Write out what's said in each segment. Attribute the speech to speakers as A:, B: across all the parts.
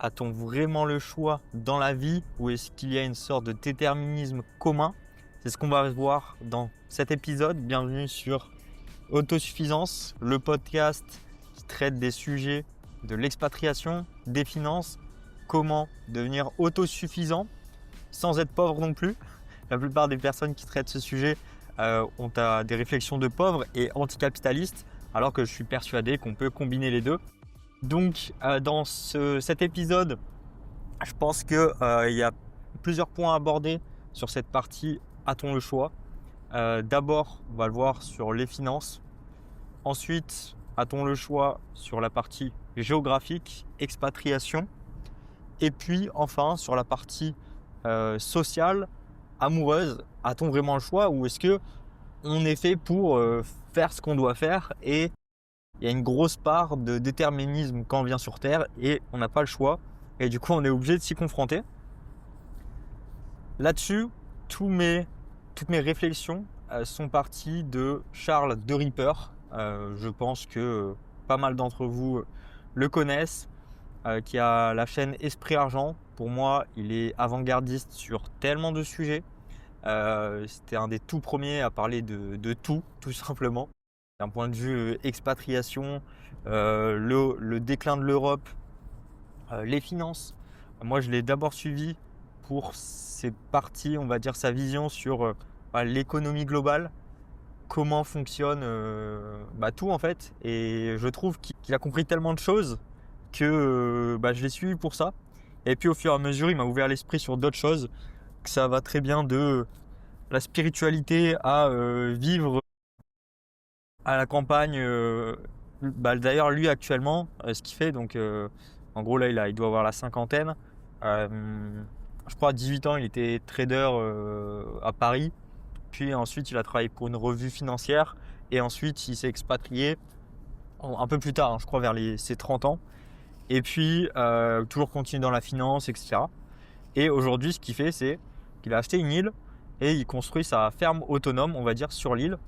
A: A-t-on vraiment le choix dans la vie ou est-ce qu'il y a une sorte de déterminisme commun? C'est ce qu'on va voir dans cet épisode. Bienvenue sur Autosuffisance, le podcast qui traite des sujets de l'expatriation, des finances, comment devenir autosuffisant sans être pauvre non plus. La plupart des personnes qui traitent ce sujet ont des réflexions de pauvres et anticapitalistes, alors que je suis persuadé qu'on peut combiner les deux. Donc, dans cet épisode, je pense qu'il y a plusieurs points à aborder sur cette partie A-t-on le choix? D'abord, on va le voir sur les finances. Ensuite, a-t-on le choix sur la partie géographique, expatriation? Et puis, enfin, sur la partie sociale, amoureuse, a-t-on vraiment le choix ou est-ce que on est fait pour faire ce qu'on doit faire et il y a une grosse part de déterminisme quand on vient sur Terre et on n'a pas le choix. Et du coup, on est obligé de s'y confronter. Là-dessus, toutes mes réflexions sont parties de Charles de Ripper. Je pense que pas mal d'entre vous le connaissent, qui a la chaîne Esprit Argent. Pour moi, il est avant-gardiste sur tellement de sujets. C'était un des tout premiers à parler de tout simplement. D'un point de vue expatriation, le déclin de l'Europe, les finances. Moi, je l'ai d'abord suivi pour ses parties, on va dire sa vision sur l'économie globale, comment fonctionne tout en fait. Et je trouve qu'il a compris tellement de choses que je l'ai suivi pour ça. Et puis au fur et à mesure, il m'a ouvert l'esprit sur d'autres choses, que ça va très bien de la spiritualité à vivre à la campagne. D'ailleurs, lui actuellement, ce qu'il fait, donc en gros là, il doit avoir la cinquantaine. Je crois à 18 ans, il était trader à Paris. Puis ensuite, il a travaillé pour une revue financière. Et ensuite, il s'est expatrié un peu plus tard, hein, je crois vers ses 30 ans. Et puis, toujours continué dans la finance, etc. Et aujourd'hui, ce qu'il fait, c'est qu'il a acheté une île et il construit sa ferme autonome, on va dire, sur l'île,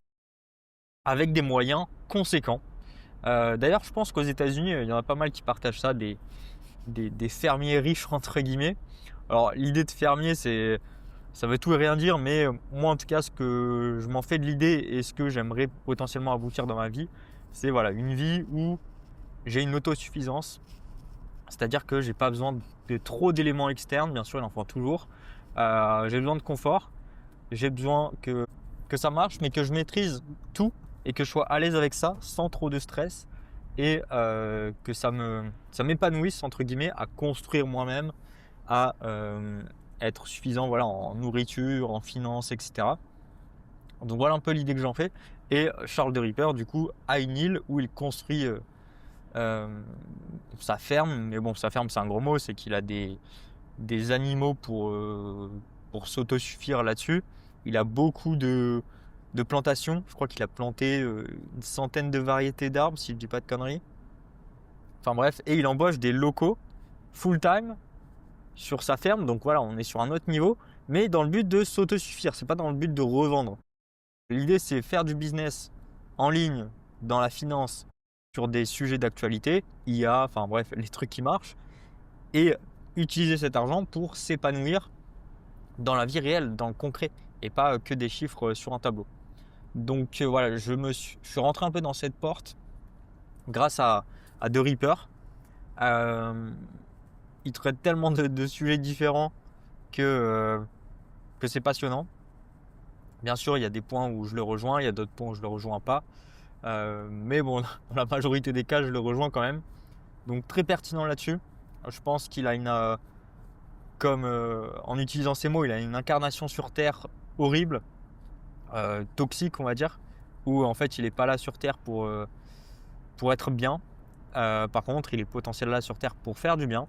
A: avec des moyens conséquents. D'ailleurs, je pense qu'aux États-Unis, il y en a pas mal qui partagent ça, des fermiers riches, entre guillemets. Alors, l'idée de fermier, ça veut tout et rien dire, mais moi, en tout cas, ce que je m'en fais de l'idée et ce que j'aimerais potentiellement aboutir dans ma vie, c'est voilà, une vie où j'ai une autosuffisance. C'est-à-dire que j'ai pas besoin de trop d'éléments externes, bien sûr, il en faut toujours. J'ai besoin de confort, j'ai besoin que ça marche, mais que je maîtrise tout et que je sois à l'aise avec ça sans trop de stress et que ça m'épanouisse entre guillemets à construire moi-même, à être suffisant voilà, en nourriture, en finance, etc. Donc voilà un peu l'idée que j'en fais. Et Charles de Ripper, du coup, a une île où il construit sa ferme. Mais bon, sa ferme, c'est un gros mot, c'est qu'il a des animaux pour s'autosuffire là-dessus. Il a beaucoup de plantations. Je crois qu'il a planté une centaine de variétés d'arbres, si je ne dis pas de conneries. Enfin bref, et il embauche des locaux full-time sur sa ferme. Donc voilà, on est sur un autre niveau, mais dans le but de s'autosuffire. C'est pas dans le but de revendre. L'idée, c'est faire du business en ligne, dans la finance, sur des sujets d'actualité, IA, enfin bref, les trucs qui marchent, et utiliser cet argent pour s'épanouir dans la vie réelle, dans le concret, et pas que des chiffres sur un tableau. Donc voilà, je suis rentré un peu dans cette porte grâce à The Reaper. Il traite tellement de sujets différents que c'est passionnant. Bien sûr, il y a des points où je le rejoins, il y a d'autres points où je le rejoins pas. Mais bon, dans la majorité des cas, je le rejoins quand même. Donc très pertinent là-dessus. Je pense qu'il a en utilisant ces mots, il a une incarnation sur Terre horrible, toxique on va dire, où en fait il n'est pas là sur Terre pour être bien. Par contre, il est potentiel là sur Terre pour faire du bien,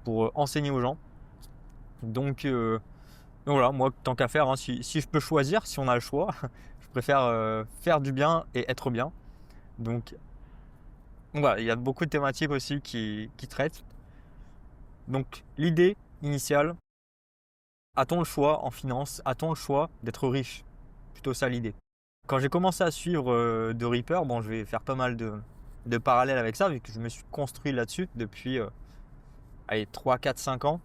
A: pour enseigner aux gens. Donc voilà, moi tant qu'à faire, hein, si je peux choisir, si on a le choix, je préfère faire du bien et être bien. Donc voilà, il y a beaucoup de thématiques aussi qui traitent. Donc l'idée initiale, a-t-on le choix en finance? A-t-on le choix d'être riche? Plutôt ça l'idée. Quand j'ai commencé à suivre The Reaper, bon, je vais faire pas mal de parallèles avec ça, vu que je me suis construit là-dessus depuis allez, 3, 4, 5 ans,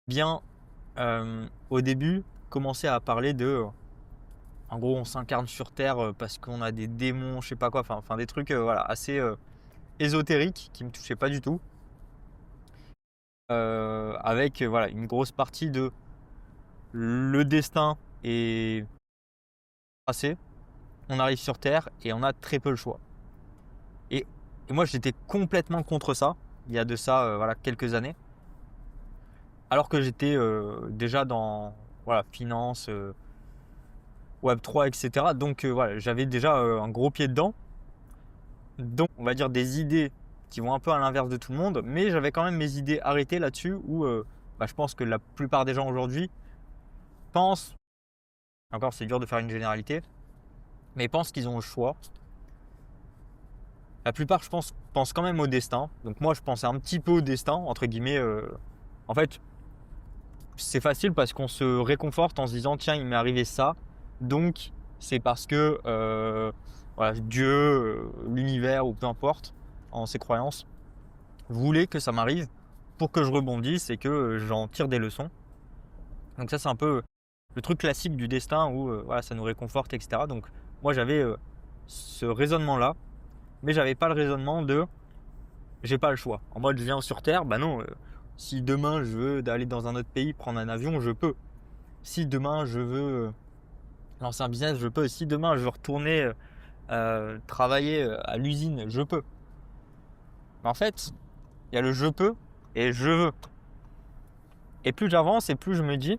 A: bien au début, commencer à parler de, en gros, on s'incarne sur Terre parce qu'on a des démons, je sais pas quoi, enfin des trucs voilà, assez ésotériques qui me touchaient pas du tout. Avec voilà, une grosse partie de le destin est tracé, on arrive sur Terre et on a très peu le choix. Et, et moi, j'étais complètement contre ça, il y a de ça voilà, quelques années. Alors que j'étais déjà dans voilà, finance, Web3, etc. Donc voilà, j'avais déjà un gros pied dedans. Donc on va dire des idées qui vont un peu à l'inverse de tout le monde, mais j'avais quand même mes idées arrêtées là-dessus où je pense que la plupart des gens aujourd'hui pensent, encore c'est dur de faire une généralité, mais pensent qu'ils ont le choix. La plupart, je pense, pensent quand même au destin. Donc moi, je pensais un petit peu au destin, entre guillemets. En fait, c'est facile parce qu'on se réconforte en se disant, tiens, il m'est arrivé ça. Donc, c'est parce que voilà, Dieu, l'univers ou peu importe, en ses croyances, voulait que ça m'arrive pour que je rebondisse et que j'en tire des leçons. Donc ça, c'est un peu le truc classique du destin où voilà, ça nous réconforte, etc. Donc moi, j'avais ce raisonnement-là, mais j'avais pas le raisonnement de j'ai pas le choix. En mode je viens sur Terre, bah non. Si demain je veux aller dans un autre pays, prendre un avion, je peux. Si demain je veux lancer un business, je peux. Si demain je veux retourner travailler à l'usine, je peux. Mais en fait, il y a le je peux et je veux. Et plus j'avance et plus je me dis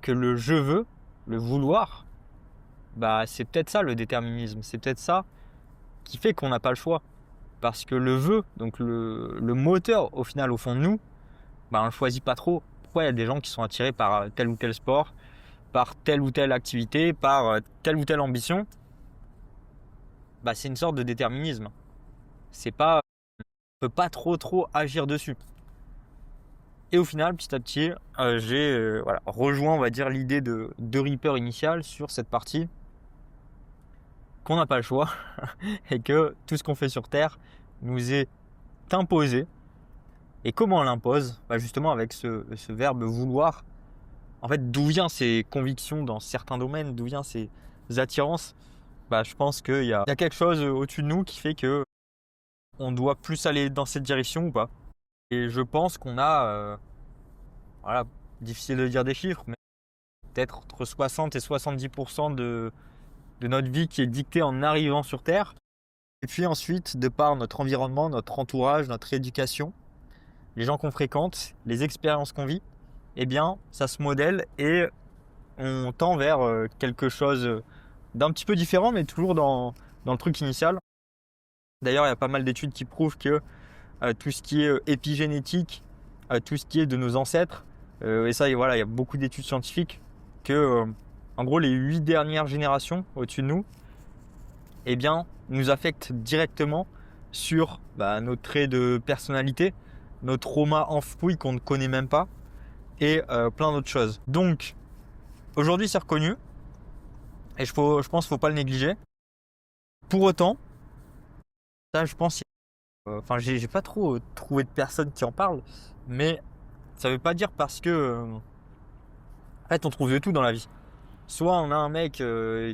A: que le je veux, le vouloir, bah c'est peut-être ça le déterminisme. C'est peut-être ça qui fait qu'on n'a pas le choix. Parce que le vœu, donc le moteur au final au fond de nous, bah on le choisit pas trop. Pourquoi il y a des gens qui sont attirés par tel ou tel sport, par telle ou telle activité, par telle ou telle ambition? Bah c'est une sorte de déterminisme. C'est pas, on peut pas trop agir dessus. Et au final, petit à petit, j'ai voilà, rejoint, on va dire, l'idée de Reaper initial sur cette partie qu'on n'a pas le choix et que tout ce qu'on fait sur Terre nous est imposé. Et comment on l'impose? Bah justement avec ce verbe vouloir. En fait, d'où viennent ces convictions dans certains domaines, d'où viennent ces attirances? Bah, je pense qu'il y a quelque chose au-dessus de nous qui fait que on doit plus aller dans cette direction ou pas. Et je pense qu'on a, voilà, difficile de dire des chiffres, mais peut-être entre 60 et 70% de notre vie qui est dictée en arrivant sur Terre. Et puis ensuite, de par notre environnement, notre entourage, notre éducation, les gens qu'on fréquente, les expériences qu'on vit, eh bien, ça se modèle et on tend vers quelque chose d'un petit peu différent, mais toujours dans le truc initial. D'ailleurs, il y a pas mal d'études qui prouvent que tout ce qui est épigénétique, tout ce qui est de nos ancêtres, et ça, et voilà, il y a beaucoup d'études scientifiques que, en gros, les 8 dernières générations au-dessus de nous, eh bien, nous affectent directement sur nos traits de personnalité, nos traumas enfouis qu'on ne connaît même pas, et plein d'autres choses. Donc, aujourd'hui, c'est reconnu, et je pense qu'il ne faut pas le négliger. Pour autant, ça, je pense, enfin, j'ai pas trop trouvé de personnes qui en parlent, mais ça veut pas dire parce que, en fait, on trouve de tout dans la vie. Soit on a un mec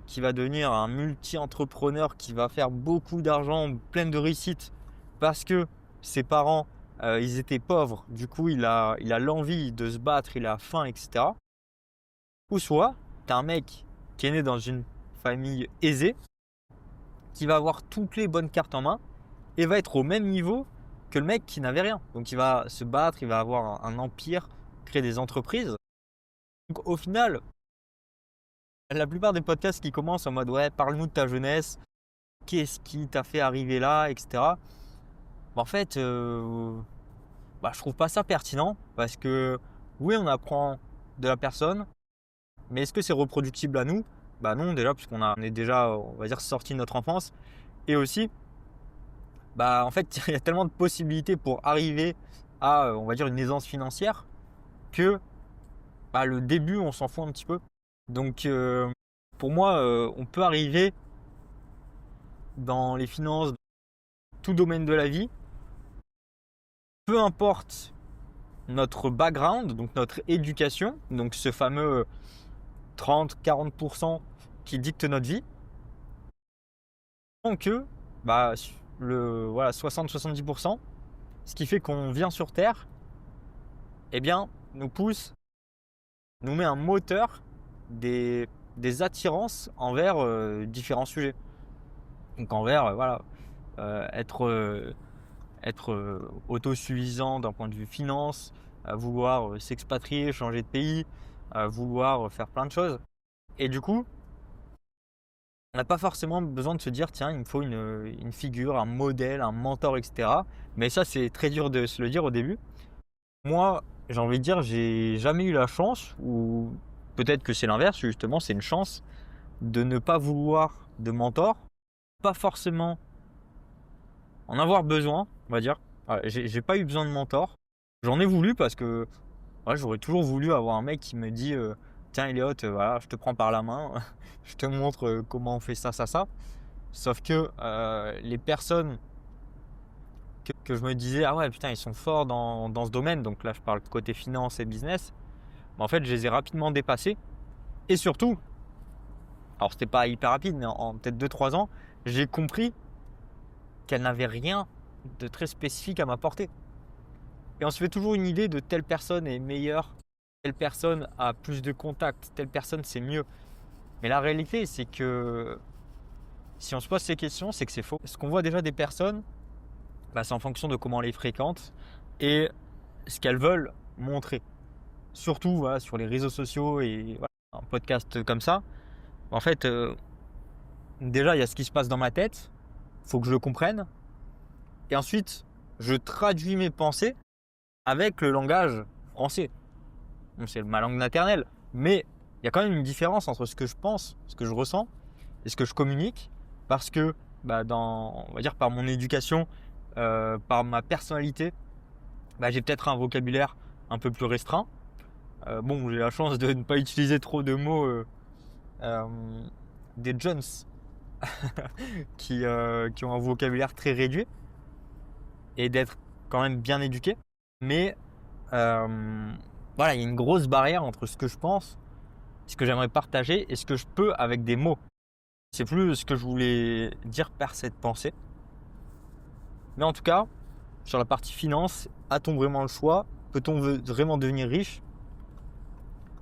A: qui va devenir un multi-entrepreneur qui va faire beaucoup d'argent, plein de réussite, parce que ses parents, ils étaient pauvres, du coup, il a l'envie de se battre, il a faim, etc. Ou soit, tu as un mec qui est né dans une famille aisée, qui va avoir toutes les bonnes cartes en main, et va être au même niveau que le mec qui n'avait rien. Donc il va se battre, il va avoir un empire, créer des entreprises. Donc au final, la plupart des podcasts qui commencent en mode ouais, parle-nous de ta jeunesse, qu'est-ce qui t'a fait arriver là, etc. En fait, je trouve pas ça pertinent parce que oui, on apprend de la personne, mais est-ce que c'est reproductible à nous? Bah non, déjà, puisqu'on est déjà, on va dire, sorti de notre enfance. Et aussi, en fait, il y a tellement de possibilités pour arriver à, on va dire, une aisance financière que le début, on s'en fout un petit peu. Donc, pour moi, on peut arriver dans les finances, tout domaine de la vie, peu importe notre background, donc notre éducation, donc ce fameux 30-40% qui dicte notre vie, donc que le voilà, 60-70%, ce qui fait qu'on vient sur Terre, eh bien, nous pousse, nous met un moteur, des, des attirances envers différents sujets. Donc envers être autosuffisant d'un point de vue finance, vouloir s'expatrier, changer de pays, vouloir faire plein de choses. Et du coup, on n'a pas forcément besoin de se dire, tiens, il me faut une figure, un modèle, un mentor, etc. Mais ça, c'est très dur de se le dire au début. Moi, j'ai envie de dire, j'ai jamais eu la chance, ou peut-être que c'est l'inverse, justement, c'est une chance de ne pas vouloir de mentor, pas forcément en avoir besoin, on va dire. J'ai pas eu besoin de mentor. J'en ai voulu parce que j'aurais toujours voulu avoir un mec qui me dit tiens Elliot, voilà, je te prends par la main, je te montre comment on fait ça, ça, ça. Sauf que les personnes que je me disais, ah ouais, putain, ils sont forts dans ce domaine, donc là je parle côté finance et business, en fait, je les ai rapidement dépassés. Et surtout, alors c'était pas hyper rapide, mais en peut-être 2-3 ans, j'ai compris qu'elles n'avaient rien de très spécifique à m'apporter. Et on se fait toujours une idée de telle personne est meilleure, telle personne a plus de contacts, telle personne c'est mieux. Mais la réalité, c'est que si on se pose ces questions, c'est que c'est faux. Ce qu'on voit déjà des personnes, c'est en fonction de comment on les fréquente et ce qu'elles veulent montrer. Surtout voilà, sur les réseaux sociaux et voilà, un podcast comme ça. En fait, déjà, il y a ce qui se passe dans ma tête, il faut que je le comprenne. Et ensuite, je traduis mes pensées avec le langage français. Bon, c'est ma langue maternelle, mais il y a quand même une différence entre ce que je pense, ce que je ressens et ce que je communique, parce que on va dire par mon éducation, par ma personnalité, j'ai peut-être un vocabulaire un peu plus restreint. Bon, j'ai la chance de ne pas utiliser trop de mots euh, des Jones qui ont un vocabulaire très réduit et d'être quand même bien éduqué. Mais voilà, il y a une grosse barrière entre ce que je pense, ce que j'aimerais partager et ce que je peux avec des mots. C'est plus ce que je voulais dire par cette pensée. Mais en tout cas, sur la partie finance, a-t-on vraiment le choix? Peut-on vraiment devenir riche?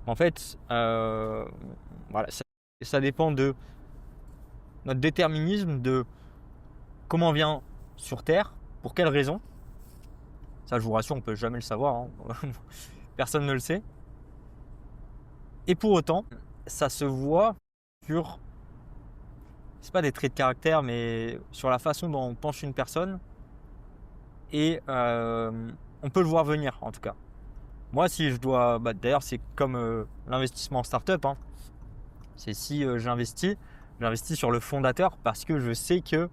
A: En fait, voilà, ça dépend de notre déterminisme, de comment on vient sur Terre, pour quelles raisons. Ça, je vous rassure, on ne peut jamais le savoir, hein. Personne ne le sait. Et pour autant, ça se voit sur, c'est pas des traits de caractère, mais sur la façon dont on pense une personne. Et on peut le voir venir, en tout cas. Moi, si je dois, d'ailleurs, c'est comme l'investissement en start-up, hein. C'est si j'investis sur le fondateur parce que je sais que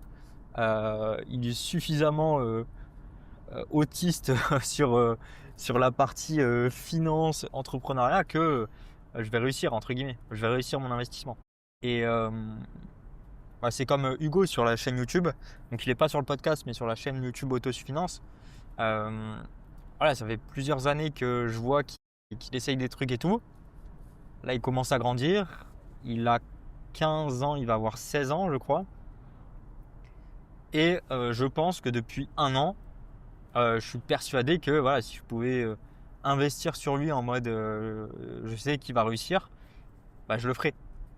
A: il est suffisamment autiste sur la partie finance, entrepreneuriat que je vais réussir, entre guillemets. Je vais réussir mon investissement. Et c'est comme Hugo sur la chaîne YouTube. Donc, il n'est pas sur le podcast, mais sur la chaîne YouTube Autosuffisance. Voilà, ça fait plusieurs années que je vois qu'il essaye des trucs et tout. Là, il commence à grandir. Il a 15 ans, il va avoir 16 ans, je crois. Et je pense que depuis un an, je suis persuadé que voilà, si je pouvais investir sur lui en mode je sais qu'il va réussir, je le ferais.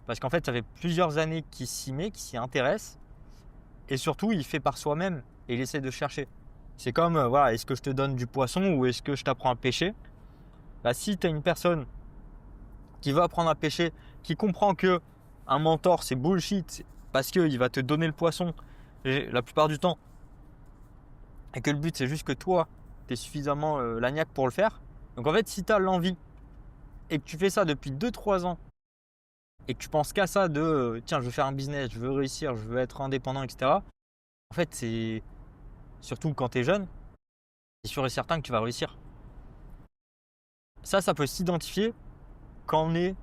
A: Parce qu'en fait, ça fait plusieurs années qu'il s'y met, qu'il s'y intéresse. Et surtout, il fait par soi-même et il essaie de chercher. C'est comme, voilà, est-ce que je te donne du poisson ou est-ce que je t'apprends à pêcher? Si tu as une personne qui va apprendre à pêcher, qui comprend que un mentor c'est bullshit parce qu'il va te donner le poisson la plupart du temps et que le but c'est juste que toi tu es suffisamment lagnac pour le faire. Donc en fait, si tu as l'envie et que tu fais ça depuis 2-3 ans et que tu penses qu'à ça de tiens, je veux faire un business, je veux réussir, je veux être indépendant, etc. En fait, c'est surtout quand tu es jeune, c'est sûr et certain que tu vas réussir. Ça peut s'identifier quand on est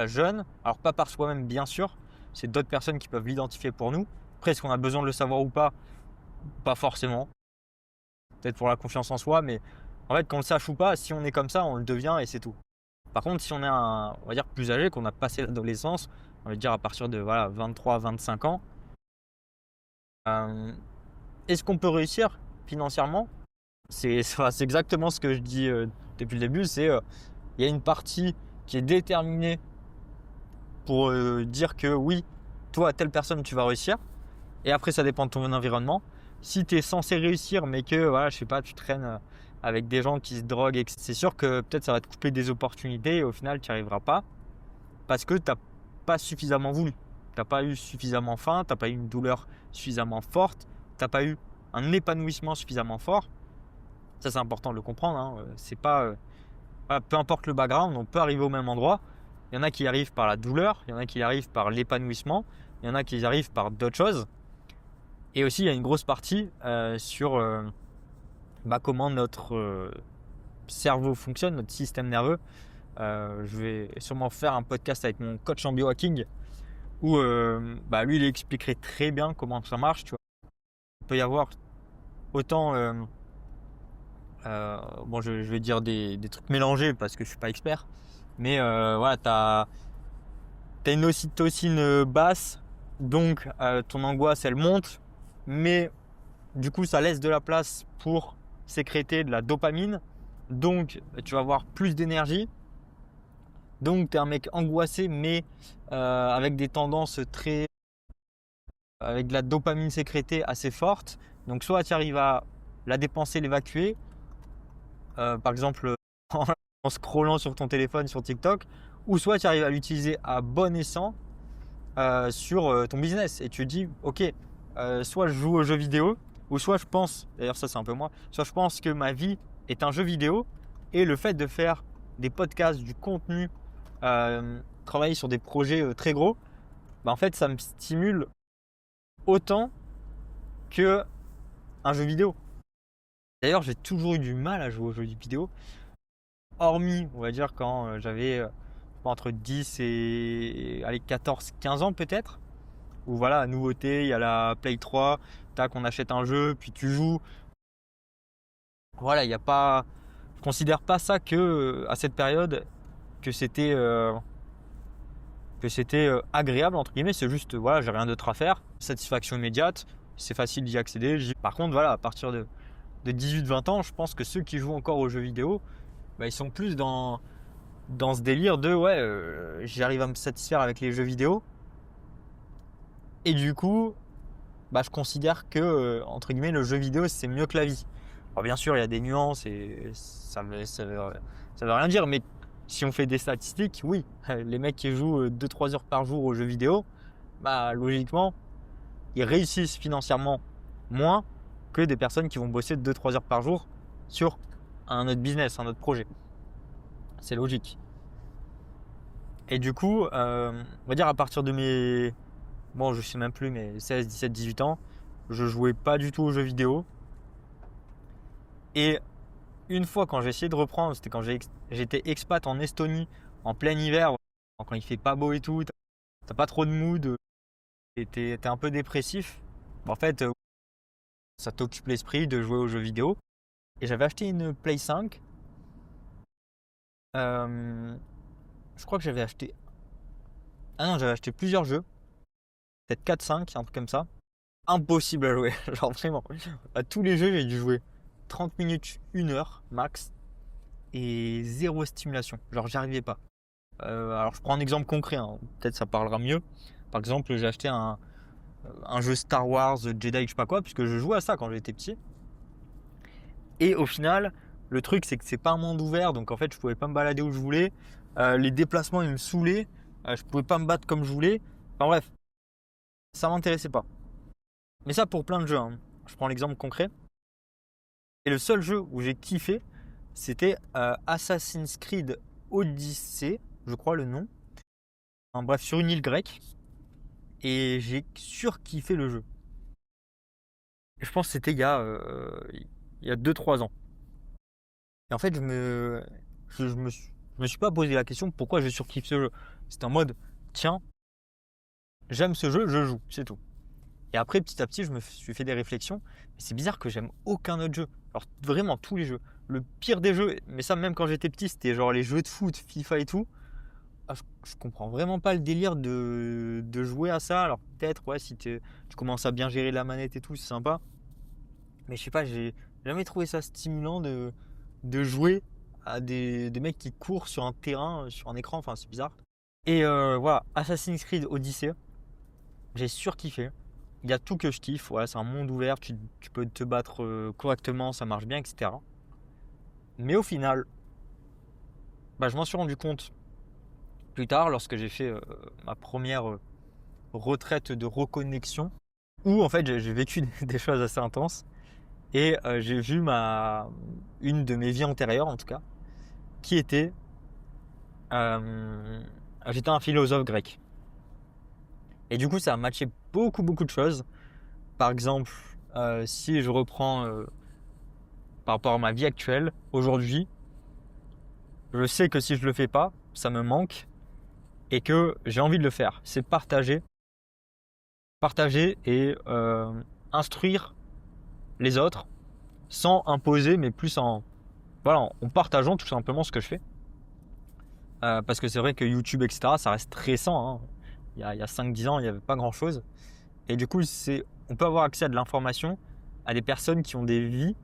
A: jeune. Alors pas par soi-même bien sûr, c'est d'autres personnes qui peuvent l'identifier pour nous. Après, est-ce qu'on a besoin de le savoir ou pas? Pas forcément. peut-être pour la confiance en soi, mais en fait, qu'on le sache ou pas, si on est comme ça, on le devient et c'est tout. Par contre, si on est on va dire plus âgé, qu'on a passé l'adolescence, on va dire à partir de voilà, 23-25 ans, est-ce qu'on peut réussir financièrement? C'est exactement ce que je dis depuis le début, c'est il y a une partie qui est déterminée pour dire que oui, toi, telle personne, tu vas réussir. Et après, ça dépend de ton environnement. Si tu es censé réussir, mais que, voilà, je sais pas, tu traînes avec des gens qui se droguent, c'est sûr que peut-être ça va te couper des opportunités et au final, tu n'y arriveras pas parce que tu n'as pas suffisamment voulu. Tu n'as pas eu suffisamment faim, tu n'as pas eu une douleur suffisamment forte, tu n'as pas eu un épanouissement suffisamment fort. Ça, c'est important de le comprendre. Hein. C'est pas, voilà, peu importe le background, on peut arriver au même endroit. Il y en a qui y arrivent par la douleur, il y en a qui y arrivent par l'épanouissement, il y en a qui y arrivent par d'autres choses. Et aussi, il y a une grosse partie sur comment notre cerveau fonctionne, notre système nerveux. Je vais sûrement faire un podcast avec mon coach en biohacking où lui, il expliquerait très bien comment ça marche. Tu vois. Il peut y avoir autant, je vais dire des trucs mélangés parce que je suis pas expert, mais voilà, tu as une ocytocine basse, donc ton angoisse, elle monte, mais du coup, ça laisse de la place pour sécréter de la dopamine. Donc, tu vas avoir plus d'énergie. Donc, tu es un mec angoissé, mais avec des tendances avec de la dopamine sécrétée assez forte. Donc, soit tu arrives à la dépenser, l'évacuer, par exemple en scrollant sur ton téléphone, sur TikTok, ou soit tu arrives à l'utiliser à bon escient sur ton business. Et tu te dis, ok, soit je joue aux jeux vidéo, ou soit je pense, d'ailleurs ça c'est un peu moi, soit je pense que ma vie est un jeu vidéo et le fait de faire des podcasts, du contenu, travailler sur des projets très gros, en fait ça me stimule autant que un jeu vidéo. D'ailleurs j'ai toujours eu du mal à jouer aux jeux vidéo, hormis on va dire quand j'avais entre 10 et 14-15 ans peut-être, où voilà, nouveauté, il y a la Play 3, tac, on achète un jeu, puis tu joues. Voilà, il n'y a pas. Je considère pas ça que à cette période que c'était agréable entre guillemets. C'est juste voilà, j'ai rien d'autre à faire, satisfaction immédiate, c'est facile d'y accéder. Par contre, voilà, à partir de 18-20 ans, je pense que ceux qui jouent encore aux jeux vidéo, ils sont plus dans ce délire de ouais, j'arrive à me satisfaire avec les jeux vidéo. Et du coup, je considère que entre guillemets le jeu vidéo c'est mieux que la vie. Alors bien sûr il y a des nuances et ça veut rien dire, mais si on fait des statistiques, oui, les mecs qui jouent 2-3 heures par jour aux jeux vidéo, logiquement ils réussissent financièrement moins que des personnes qui vont bosser 2-3 heures par jour sur un autre business, un autre projet. C'est logique. Et du coup, on va dire à partir de mes je sais même plus, mais 16, 17, 18 ans, je jouais pas du tout aux jeux vidéo. Et une fois, quand j'ai essayé de reprendre, c'était quand j'étais expat en Estonie, en plein hiver, quand il fait pas beau et tout, t'as pas trop de mood, et t'es un peu dépressif. En fait, ça t'occupe l'esprit de jouer aux jeux vidéo. Et j'avais acheté une Play 5. Je crois que j'avais acheté. Ah non, j'avais acheté plusieurs jeux. Peut-être 4-5, un truc comme ça. Impossible à jouer. Genre vraiment. À tous les jeux, j'ai dû jouer 30 minutes, 1 heure max. Et zéro stimulation. Genre, j'y arrivais pas. Alors, je prends un exemple concret. Hein. Peut-être ça parlera mieux. Par exemple, j'ai acheté un jeu Star Wars, Jedi, je sais pas quoi, puisque je jouais à ça quand j'étais petit. Et au final, le truc, c'est que c'est pas un monde ouvert. Donc, en fait, je pouvais pas me balader où je voulais. Les déplacements, ils me saoulaient. Je pouvais pas me battre comme je voulais. Enfin bref, ça m'intéressait pas. Mais ça pour plein de jeux. Hein. Je prends l'exemple concret. Et le seul jeu où j'ai kiffé, c'était Assassin's Creed Odyssey, je crois le nom. Enfin, bref, sur une île grecque. Et j'ai surkiffé le jeu. Et je pense que c'était il y a 2-3 ans. Et en fait, je me suis pas posé la question pourquoi je surkiffe ce jeu. C'était en mode, tiens, j'aime ce jeu, je joue, c'est tout. Et après, petit à petit, je me suis fait des réflexions. Mais c'est bizarre que j'aime aucun autre jeu. Alors vraiment tous les jeux. Le pire des jeux, mais ça même quand j'étais petit, c'était genre les jeux de foot, FIFA et tout. Ah, je comprends vraiment pas le délire de jouer à ça. Alors peut-être, ouais, si tu commences à bien gérer la manette et tout, c'est sympa. Mais je sais pas, j'ai jamais trouvé ça stimulant de jouer à des mecs qui courent sur un terrain, sur un écran. Enfin, c'est bizarre. Et voilà, Assassin's Creed Odyssey, j'ai surkiffé. Il y a tout que je kiffe. Voilà, c'est un monde ouvert, tu peux te battre correctement, ça marche bien, etc. Mais au final, bah, je m'en suis rendu compte plus tard lorsque j'ai fait ma première retraite de reconnexion où en fait j'ai vécu des choses assez intenses et j'ai vu une de mes vies antérieures en tout cas qui était euh, j'étais un philosophe grec et du coup ça a matché beaucoup de choses. Par exemple, si je reprends par rapport à ma vie actuelle aujourd'hui, je sais que si je le fais pas ça me manque et que j'ai envie de le faire. C'est partager et instruire les autres sans imposer, mais plus en partageant tout simplement ce que je fais. Parce que c'est vrai que YouTube, etc., ça reste récent, hein. Il y a 5-10 ans, il n'y avait pas grand-chose. Et du coup, on peut avoir accès à de l'information à des personnes qui ont des vies,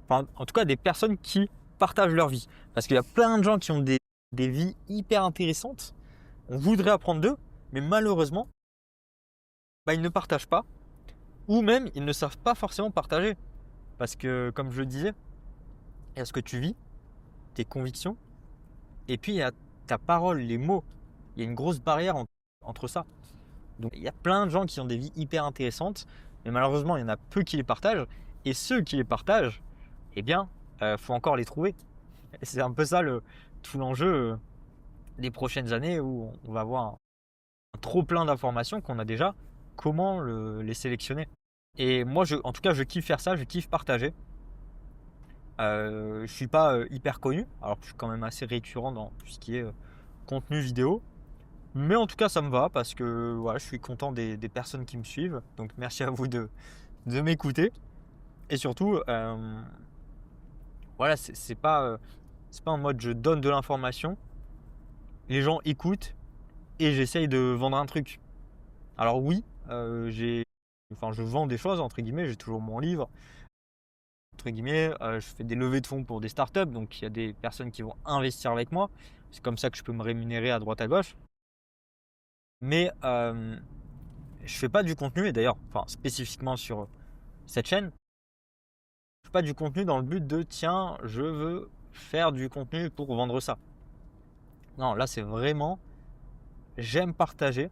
A: enfin, en tout cas des personnes qui partagent leur vie. Parce qu'il y a plein de gens qui ont des vies hyper intéressantes. On voudrait apprendre d'eux, mais malheureusement, bah, ils ne partagent pas. Ou même, ils ne savent pas forcément partager. Parce que, comme je le disais, il y a ce que tu vis, tes convictions, et puis il y a ta parole, les mots. Il y a une grosse barrière entre ça. Donc il y a plein de gens qui ont des vies hyper intéressantes, mais malheureusement il y en a peu qui les partagent. Et ceux qui les partagent, eh bien, faut encore les trouver. Et c'est un peu ça tout l'enjeu des prochaines années où on va avoir un trop plein d'informations qu'on a déjà. Comment les sélectionner? Et moi, en tout cas, je kiffe faire ça, je kiffe partager. Je suis pas hyper connu, alors que je suis quand même assez récurrent dans tout ce qui est contenu vidéo. Mais en tout cas, ça me va parce que voilà, je suis content des personnes qui me suivent. Donc merci à vous de m'écouter. Et surtout, voilà, c'est pas en mode je donne de l'information. Les gens écoutent et j'essaye de vendre un truc. Alors oui, je vends des choses entre guillemets. J'ai toujours mon livre. Entre guillemets, je fais des levées de fonds pour des startups, donc il y a des personnes qui vont investir avec moi. C'est comme ça que je peux me rémunérer à droite à gauche. Mais je fais pas du contenu, et d'ailleurs, enfin spécifiquement sur cette chaîne, je fais pas du contenu dans le but de tiens, je veux faire du contenu pour vendre ça. Non, là c'est vraiment j'aime partager.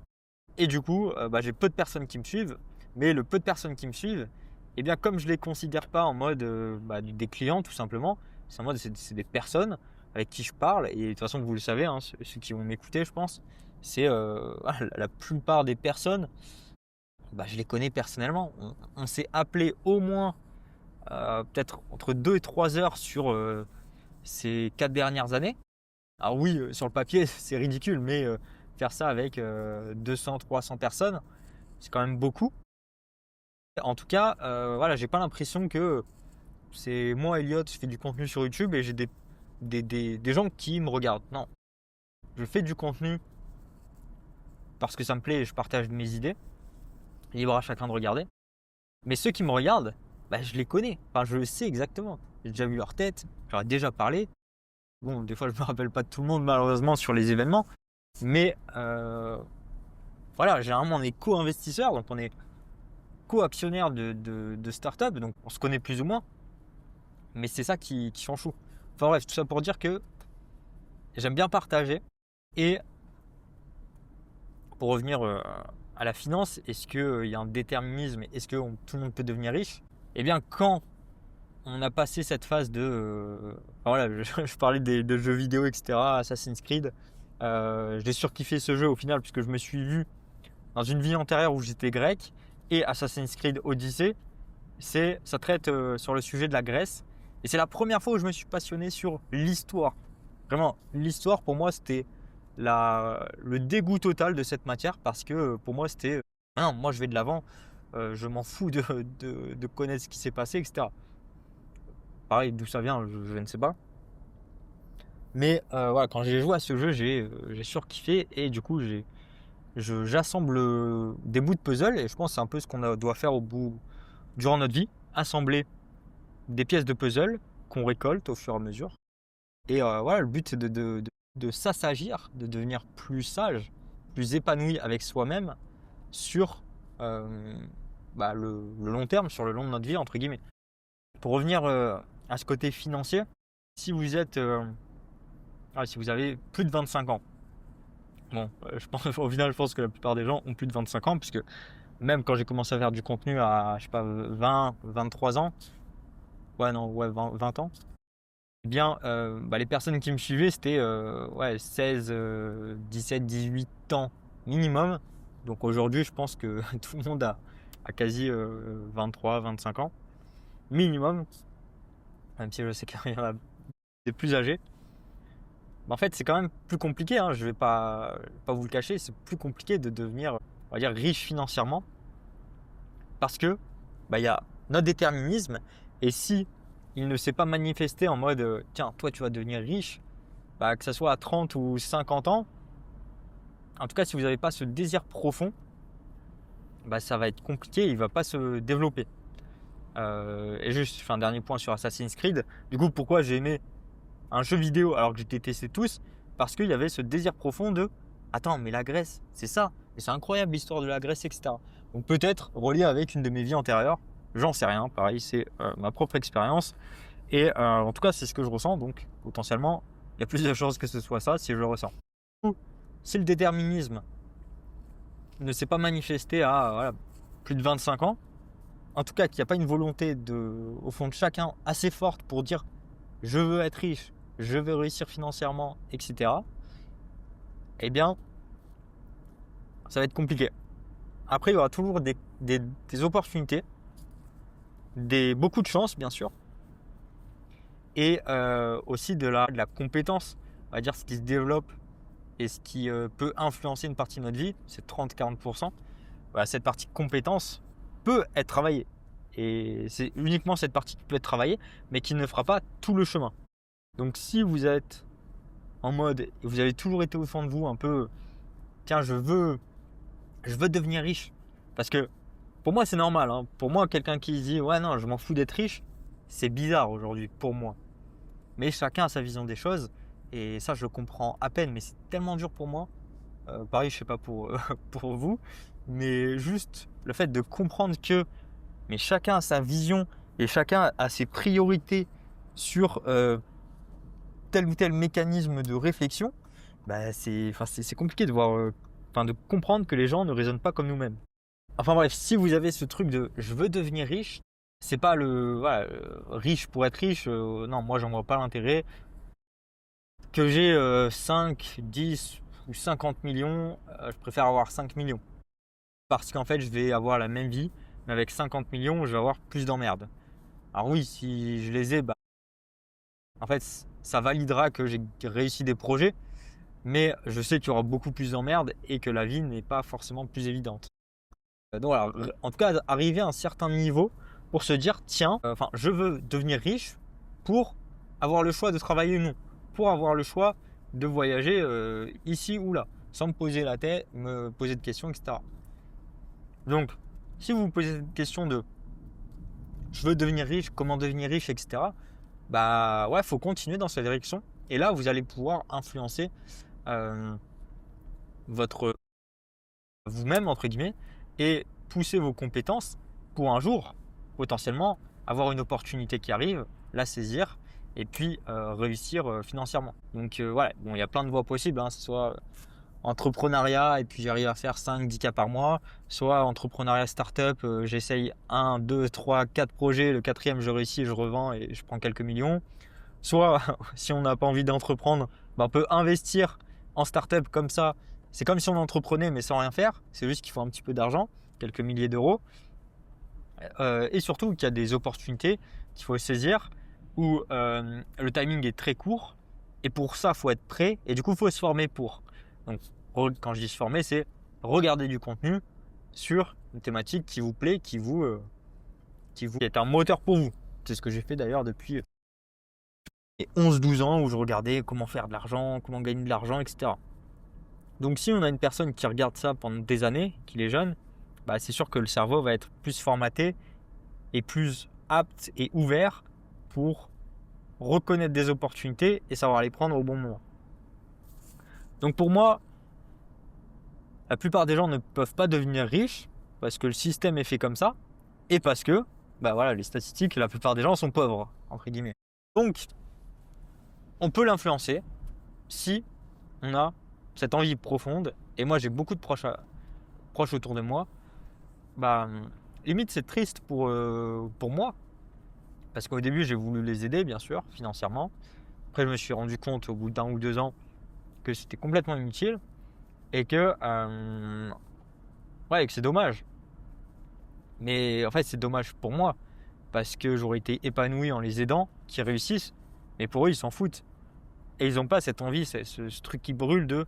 A: Et du coup, bah, j'ai peu de personnes qui me suivent, mais le peu de personnes qui me suivent, eh bien comme je les considère pas en mode bah, des clients tout simplement, c'est en mode c'est des personnes avec qui je parle. Et de toute façon vous le savez, hein, ceux qui vont m'écouter, je pense, c'est la plupart des personnes, bah, je les connais personnellement. On s'est appelé au moins peut-être entre 2 et 3 heures sur ces 4 dernières années. Alors oui, sur le papier c'est ridicule, mais faire ça avec 200-300 personnes, c'est quand même beaucoup. En tout cas, voilà, j'ai pas l'impression que c'est moi, Elliot, je fais du contenu sur YouTube et j'ai des gens qui me regardent. Non, je fais du contenu parce que ça me plaît et je partage mes idées. Libre à chacun de regarder. Mais ceux qui me regardent, bah, je les connais. Enfin, je le sais exactement. J'ai déjà vu leur tête, j'en ai déjà parlé. Bon, des fois, je me rappelle pas de tout le monde, malheureusement, sur les événements. Mais voilà, généralement, on est co-investisseurs, donc on est co-actionnaire de start-up, donc on se connaît plus ou moins. Mais c'est ça qui change tout. Enfin bref, tout ça pour dire que j'aime bien partager. Et pour revenir à la finance, est-ce qu'il y a un déterminisme? Est-ce que tout le monde peut devenir riche? Eh bien, quand on a passé cette phase voilà, je parlais de jeux vidéo, etc., Assassin's Creed, j'ai surkiffé ce jeu au final, puisque je me suis vu dans une vie antérieure où j'étais grec, et Assassin's Creed Odyssey, ça traite sur le sujet de la Grèce. Et c'est la première fois où je me suis passionné sur l'histoire. Vraiment, l'histoire pour moi c'était le dégoût total de cette matière parce que pour moi c'était non, moi je vais de l'avant. je m'en fous de connaître ce qui s'est passé, etc. Pareil, d'où ça vient, je ne sais pas. Mais voilà, quand j'ai joué à ce jeu, j'ai surkiffé et du coup, j'assemble des bouts de puzzle et je pense que c'est un peu ce qu'on doit faire durant notre vie, assembler des pièces de puzzle qu'on récolte au fur et à mesure. Et voilà, le but c'est de s'assagir, de devenir plus sage, plus épanoui avec soi-même sur le long terme, sur le long de notre vie, entre guillemets. Pour revenir à ce côté financier, si vous êtes, si vous avez plus de 25 ans, bon, au final, je pense que la plupart des gens ont plus de 25 ans, puisque même quand j'ai commencé à faire du contenu à, je sais pas, 20, 23 ans, 20 ans, eh bien, les personnes qui me suivaient, c'était 16, 17, 18 ans minimum. Donc aujourd'hui, je pense que tout le monde a quasi 23, 25 ans minimum, même si je sais qu'il y en a des plus âgés. En fait, c'est quand même plus compliqué, hein, je vais pas vous le cacher, c'est plus compliqué de devenir, on va dire, riche financièrement parce que il y a notre déterminisme et si il ne s'est pas manifesté en mode tiens, toi tu vas devenir riche, que ce soit à 30 ou 50 ans, en tout cas si vous n'avez pas ce désir profond, ça va être compliqué, il ne va pas se développer. Et juste, un dernier point sur Assassin's Creed, du coup pourquoi j'ai aimé un jeu vidéo alors que je détestais tous, parce qu'il y avait ce désir profond de attends, mais la Grèce, c'est ça, et c'est incroyable l'histoire de la Grèce, etc. Donc peut-être relié avec une de mes vies antérieures, j'en sais rien, pareil, c'est ma propre expérience, et en tout cas c'est ce que je ressens, donc potentiellement il y a plus de chances que ce soit ça si je le ressens. Si le déterminisme ne s'est pas manifesté à plus de 25 ans, en tout cas qu'il n'y a pas une volonté au fond de chacun assez forte pour dire je veux être riche, je veux réussir financièrement, etc. Eh bien, ça va être compliqué. Après, il y aura toujours des opportunités, beaucoup de chance, bien sûr, et aussi de la compétence, on va dire ce qui se développe et ce qui peut influencer une partie de notre vie, c'est 30-40%. Cette partie compétence peut être travaillée. Et c'est uniquement cette partie qui peut être travaillée, mais qui ne fera pas tout le chemin. Donc si vous êtes en mode, et vous avez toujours été au fond de vous un peu, tiens, je veux devenir riche. Parce que pour moi, c'est normal. Hein. Pour moi, quelqu'un qui dit, ouais, non, je m'en fous d'être riche, c'est bizarre aujourd'hui pour moi. Mais chacun a sa vision des choses. Et ça, je le comprends à peine, mais c'est tellement dur pour moi. Pareil, je sais pas pour, pour vous. Mais juste le fait de comprendre que mais chacun a sa vision et chacun a ses priorités sur tel ou tel mécanisme de réflexion, c'est compliqué de voir, de comprendre que les gens ne raisonnent pas comme nous-mêmes. Enfin bref, si vous avez ce truc de je veux devenir riche, c'est pas riche pour être riche, non, moi j'en vois pas l'intérêt. Que j'ai 5, 10 ou 50 millions, je préfère avoir 5 millions. Parce qu'en fait, je vais avoir la même vie, mais avec 50 millions, je vais avoir plus d'emmerdes. Alors oui, si je les ai, en fait, ça validera que j'ai réussi des projets, mais je sais qu'il y aura beaucoup plus d'emmerdes et que la vie n'est pas forcément plus évidente. Donc voilà, en tout cas, arriver à un certain niveau pour se dire, tiens, je veux devenir riche pour avoir le choix de travailler ou non, pour avoir le choix de voyager ici ou là, sans me poser la tête, me poser de questions, etc. Donc, si vous vous posez cette question de je veux devenir riche, comment devenir riche, etc. Faut continuer dans cette direction. Et là, vous allez pouvoir influencer votre vous-même entre guillemets et pousser vos compétences pour un jour potentiellement avoir une opportunité qui arrive, la saisir et puis réussir financièrement. Donc voilà, bon, il y a plein de voies possibles, hein, soit entrepreneuriat et puis j'arrive à faire 5-10 cas par mois, soit entrepreneuriat startup, j'essaye 1, 2, 3, 4 projets, le quatrième je réussis, je revends et je prends quelques millions. Soit si on n'a pas envie d'entreprendre, on peut investir en startup comme ça. C'est comme si on entreprenait mais sans rien faire, c'est juste qu'il faut un petit peu d'argent, quelques milliers d'euros. Et surtout qu'il y a des opportunités qu'il faut saisir où le timing est très court et pour ça il faut être prêt et du coup il faut se former pour. Donc quand je dis se former, c'est regarder du contenu sur une thématique qui vous plaît, qui est un moteur pour vous. C'est ce que j'ai fait d'ailleurs depuis 11-12 ans où je regardais comment faire de l'argent, comment gagner de l'argent, etc. Donc si on a une personne qui regarde ça pendant des années, qu'il est jeune, bah, c'est sûr que le cerveau va être plus formaté et plus apte et ouvert pour reconnaître des opportunités et savoir les prendre au bon moment. Donc pour moi, la plupart des gens ne peuvent pas devenir riches parce que le système est fait comme ça et parce que, bah voilà, les statistiques, la plupart des gens sont pauvres, entre guillemets. Donc, on peut l'influencer si on a cette envie profonde. Et moi, j'ai beaucoup de proches autour de moi. Bah, limite, c'est triste pour moi. Parce qu'au début, j'ai voulu les aider, bien sûr, financièrement. Après, je me suis rendu compte au bout d'1 ou 2 ans que c'était complètement inutile. Et que c'est dommage. Mais en fait, c'est dommage pour moi. Parce que j'aurais été épanoui en les aidant, qu'ils réussissent. Mais pour eux, ils s'en foutent. Et ils n'ont pas cette envie, ce truc qui brûle de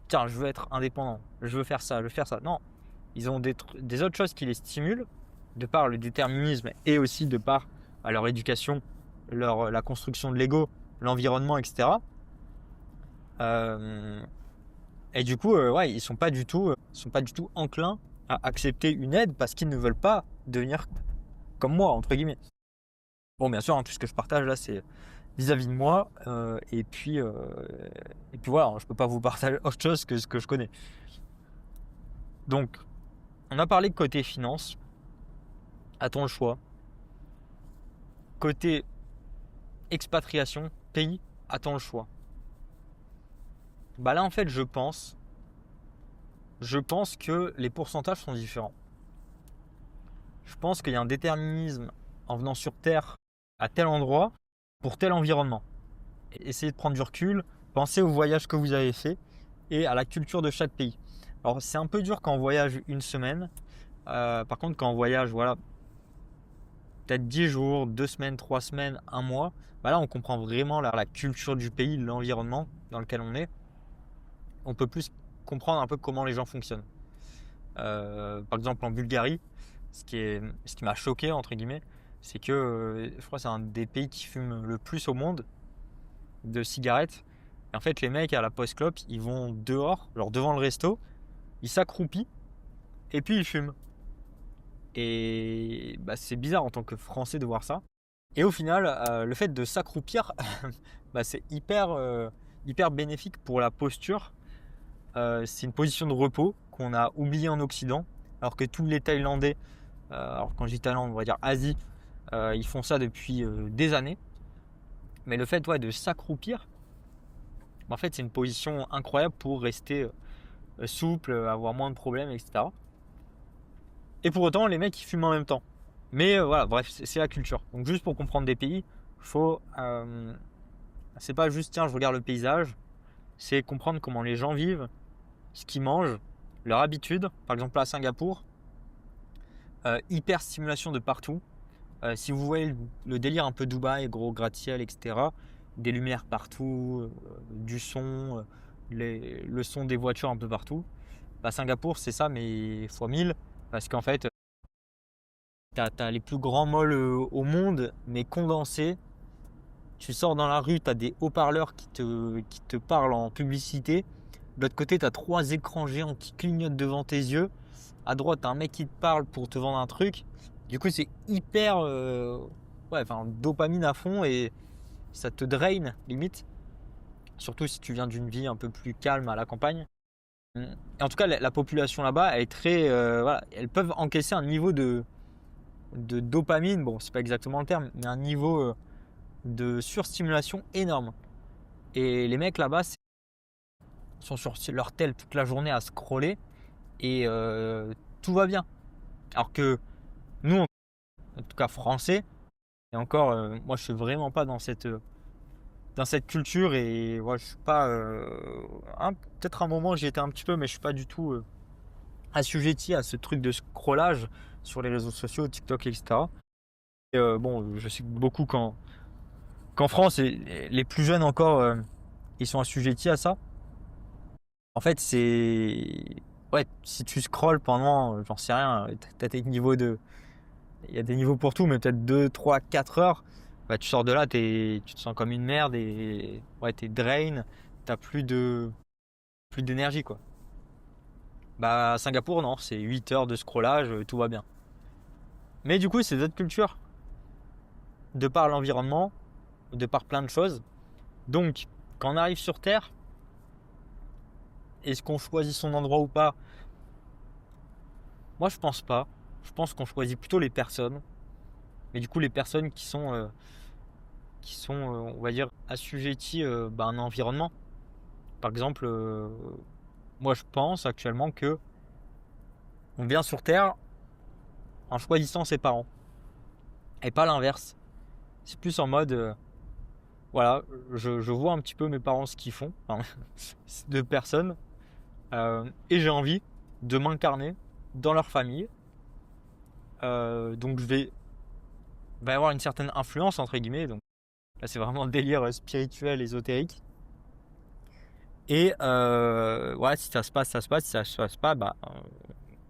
A: tiens, je veux être indépendant, je veux faire ça, je veux faire ça. Non, ils ont des autres choses qui les stimulent, de par le déterminisme et aussi de par leur éducation, la construction de l'ego, l'environnement, etc. Et du coup, ils sont pas du tout enclins à accepter une aide parce qu'ils ne veulent pas devenir comme moi, entre guillemets. Bon, bien sûr, tout ce que je partage là, c'est vis-à-vis de moi. Et puis voilà, je peux pas vous partager autre chose que ce que je connais. Donc, on a parlé de côté finance. A-t-on le choix? Côté expatriation, pays, a-t-on le choix? Bah là, en fait, je pense que les pourcentages sont différents. Je pense qu'il y a un déterminisme en venant sur Terre à tel endroit pour tel environnement. Essayez de prendre du recul, pensez au voyage que vous avez fait et à la culture de chaque pays. Alors, c'est un peu dur quand on voyage une semaine. Par contre, quand on voyage, voilà, peut-être 10 jours, 2 semaines, 3 semaines, 1 mois, bah là, on comprend vraiment la culture du pays, l'environnement dans lequel on est. On peut plus comprendre un peu comment les gens fonctionnent. Par exemple, en Bulgarie, ce qui m'a choqué, entre guillemets, c'est que je crois que c'est un des pays qui fume le plus au monde de cigarettes. Et en fait, les mecs à la post-clope, ils vont dehors, genre devant le resto, ils s'accroupissent et puis ils fument. Et bah, c'est bizarre en tant que Français de voir ça. Et au final, le fait de s'accroupir, bah, c'est hyper bénéfique pour la posture. C'est une position de repos qu'on a oubliée en Occident, alors que tous les Thaïlandais, alors quand je dis Thaïlande, on va dire Asie, ils font ça depuis des années. Mais le fait de s'accroupir, en fait, c'est une position incroyable pour rester souple, avoir moins de problèmes, etc. Et pour autant, les mecs, ils fument en même temps. Mais voilà, bref, c'est la culture. Donc juste pour comprendre des pays, c'est pas juste tiens, je regarde le paysage, c'est comprendre comment les gens vivent, ce qu'ils mangent, leur habitude. Par exemple, à Singapour, hyper stimulation de partout. Si vous voyez le délire un peu Dubaï, gros gratte-ciel, etc., des lumières partout, du son, le son des voitures un peu partout. Bah, Singapour, c'est ça, mais x1000, parce qu'en fait, t'as les plus grands malls au monde, mais condensés. Tu sors dans la rue, tu as des haut-parleurs qui te parlent en publicité. De l'autre côté, tu as 3 écrans géants qui clignotent devant tes yeux. À droite, tu as un mec qui te parle pour te vendre un truc. Du coup, c'est hyper dopamine à fond et ça te draine limite. Surtout si tu viens d'une vie un peu plus calme à la campagne. Et en tout cas, la population là-bas, elle est très. Elles peuvent encaisser un niveau de dopamine. Bon, c'est pas exactement le terme, mais un niveau de surstimulation énorme. Et les mecs là-bas sont sur leur tel toute la journée à scroller et tout va bien. Alors que nous, en tout cas français, et encore, moi je suis vraiment pas dans cette culture et je suis pas. Peut-être un moment j'y étais un petit peu, mais je suis pas du tout assujetti à ce truc de scrollage sur les réseaux sociaux, TikTok, etc. Et je sais que beaucoup qu'en France, les plus jeunes encore, ils sont assujettis à ça. En fait, c'est ouais, si tu scrolles pendant, j'en sais rien, t'as tes niveaux de. Il y a des niveaux pour tout, mais peut-être 2, 3, 4 heures, bah, tu sors de là, tu te sens comme une merde et ouais, t'es drain, t'as plus d'énergie quoi. Bah, à Singapour, non, c'est 8 heures de scrollage, tout va bien. Mais du coup, c'est d'autres cultures, de par l'environnement, de par plein de choses. Donc, quand on arrive sur Terre, est-ce qu'on choisit son endroit ou pas? Moi, je pense pas. Je pense qu'on choisit plutôt les personnes. Mais du coup, les personnes qui sont on va dire, assujetties à un environnement. Par exemple, moi, je pense actuellement que on vient sur Terre en choisissant ses parents. Et pas l'inverse. C'est plus en mode, voilà, je vois un petit peu mes parents ce qu'ils font, enfin, de personnes, et j'ai envie de m'incarner dans leur famille. Donc va y avoir une certaine influence entre guillemets. Donc là, c'est vraiment le délire spirituel, ésotérique. Et voilà, si ça se passe, ça se passe. Si ça se passe pas, bah,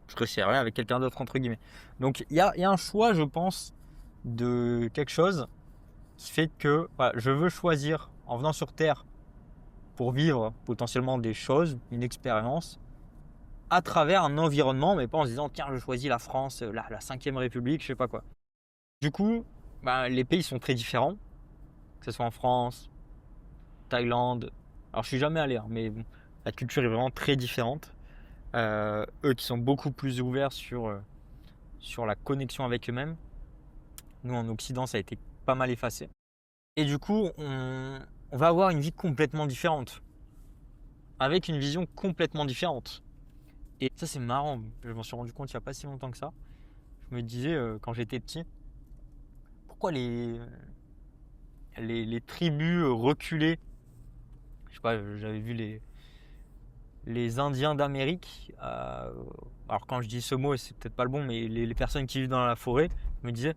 A: je resterai avec quelqu'un d'autre entre guillemets. Donc il y a un choix, je pense, de quelque chose qui fait que voilà, je veux choisir en venant sur Terre pour vivre potentiellement des choses, une expérience, à travers un environnement, mais pas en se disant tiens, je choisis la France, la 5e République, je sais pas quoi. Du coup, bah, les pays sont très différents, que ce soit en France, Thaïlande. Alors je suis jamais allé, hein, mais bon, la culture est vraiment très différente. Eux qui sont beaucoup plus ouverts sur la connexion avec eux-mêmes. Nous en Occident, ça a été pas mal effacé. Et du coup, on va avoir une vie complètement différente, avec une vision complètement différente. Et ça, c'est marrant. Je m'en suis rendu compte il n'y a pas si longtemps que ça. Je me disais, quand j'étais petit, pourquoi les tribus reculées, je sais pas, j'avais vu les Indiens d'Amérique, alors quand je dis ce mot, c'est peut-être pas le bon, mais les personnes qui vivent dans la forêt, je me disais,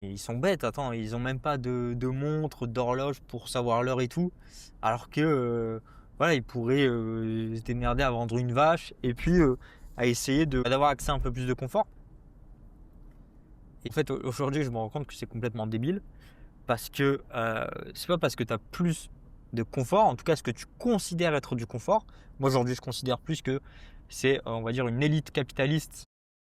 A: ils sont bêtes, attends, ils ont même pas de montre, d'horloge pour savoir l'heure et tout, alors que voilà, ils pourraient se démerder à vendre une vache et puis à essayer d'avoir accès à un peu plus de confort. Et en fait, aujourd'hui, je me rends compte que c'est complètement débile parce que c'est pas parce que tu as plus de confort, en tout cas ce que tu considères être du confort. Moi, aujourd'hui, je considère plus que c'est, on va dire, une élite capitaliste.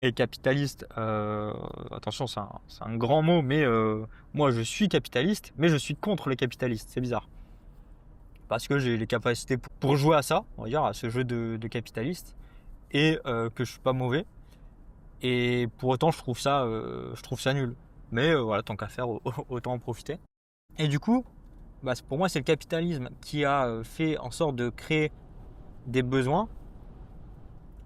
A: Et capitaliste, attention, c'est un grand mot, mais moi, je suis capitaliste, mais je suis contre les capitalistes. C'est bizarre. Parce que j'ai les capacités pour jouer à ça, on va dire, à ce jeu de capitaliste, et que je suis pas mauvais. Et pour autant, je trouve ça nul. Mais voilà, tant qu'à faire, autant en profiter. Et du coup, bah, pour moi, c'est le capitalisme qui a fait en sorte de créer des besoins,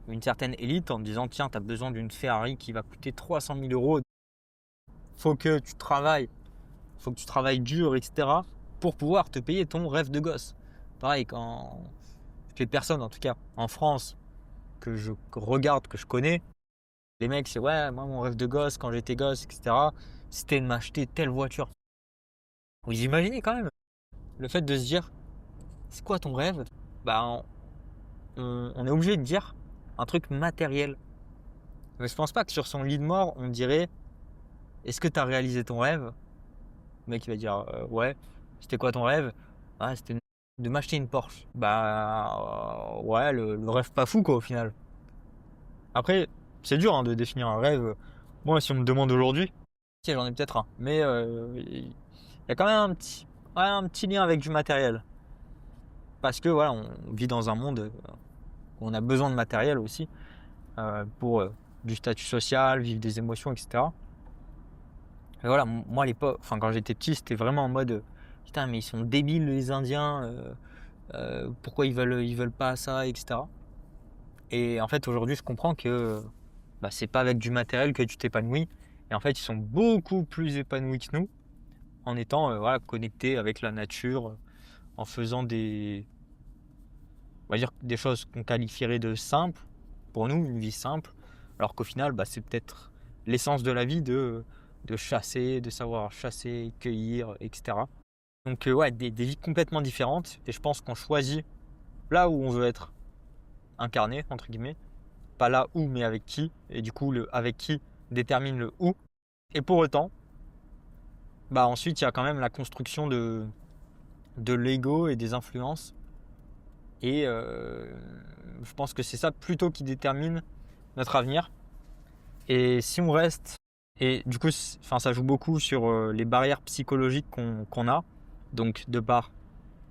A: une certaine élite, en disant tiens, tu as besoin d'une Ferrari qui va coûter 300 000 euros. Faut que tu travailles, faut que tu travailles dur, etc. pour pouvoir te payer ton rêve de gosse. Pareil, quand les personnes, en tout cas en France, que je regarde, que je connais, les mecs, c'est ouais, moi, mon rêve de gosse, quand j'étais gosse, etc., c'était de m'acheter telle voiture. Vous imaginez quand même le fait de se dire, c'est quoi ton rêve? Bah, on est obligé de dire un truc matériel. Mais je pense pas que sur son lit de mort, on dirait, est-ce que tu as réalisé ton rêve? Le mec, il va dire, ouais. C'était quoi ton rêve? Ah, c'était de m'acheter une Porsche. Bah, ouais, le rêve pas fou, quoi, au final. Après, c'est dur hein, de définir un rêve. Moi, si on me demande aujourd'hui, si j'en ai peut-être un, mais il y a quand même un petit lien avec du matériel. Parce que voilà, on vit dans un monde où on a besoin de matériel aussi pour du statut social, vivre des émotions, etc. Et voilà, moi à l'époque, enfin quand j'étais petit, c'était vraiment en mode putain, mais ils sont débiles les Indiens, pourquoi ils veulent pas ça, etc. Et en fait, aujourd'hui, je comprends que bah, c'est pas avec du matériel que tu t'épanouis. Et en fait, ils sont beaucoup plus épanouis que nous en étant voilà, connectés avec la nature, en faisant on va dire des choses qu'on qualifierait de simples pour nous, une vie simple, alors qu'au final, bah, c'est peut-être l'essence de la vie de chasser, de savoir chasser, cueillir, etc. Donc ouais, des vies complètement différentes. Et je pense qu'on choisit là où on veut être incarné, entre guillemets. pas là où, mais avec qui. Et du coup, le avec qui détermine le où. Et pour autant, ensuite, il y a quand même la construction de l'ego et des influences. Et je pense que c'est ça plutôt qui détermine notre avenir. Et si on reste, et du coup, ça joue beaucoup sur les barrières psychologiques qu'on a, donc de par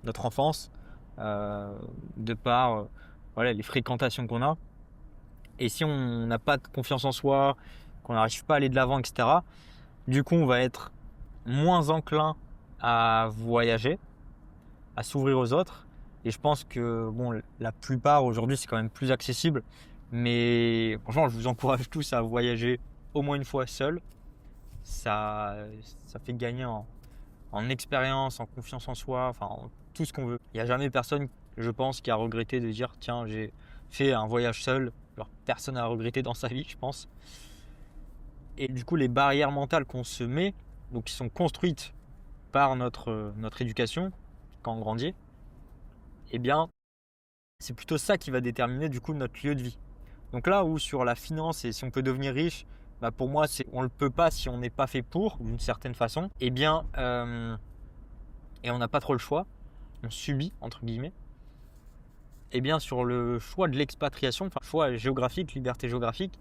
A: notre enfance, de par les fréquentations qu'on a. Et si on n'a pas de confiance en soi, qu'on n'arrive pas à aller de l'avant, etc., du coup, on va être moins enclin à voyager, à s'ouvrir aux autres. Et je pense que la plupart aujourd'hui, c'est quand même plus accessible. Mais franchement, je vous encourage tous à voyager au moins une fois seul. Ça fait gagner en expérience, en confiance en soi, enfin en tout ce qu'on veut. Il n'y a jamais personne, je pense, qui a regretté de dire tiens, j'ai fait un voyage seul. Genre, personne n'a regretté dans sa vie, je pense. Et du coup, les barrières mentales qu'on se met, donc qui sont construites par notre éducation quand on grandit, eh bien, c'est plutôt ça qui va déterminer du coup notre lieu de vie. Donc là où sur la finance et si on peut devenir riche, pour moi, on ne le peut pas si on n'est pas fait pour, d'une certaine façon. Eh bien, et on n'a pas trop le choix, on subit, entre guillemets. Eh bien, sur le choix de l'expatriation, enfin, choix géographique, liberté géographique,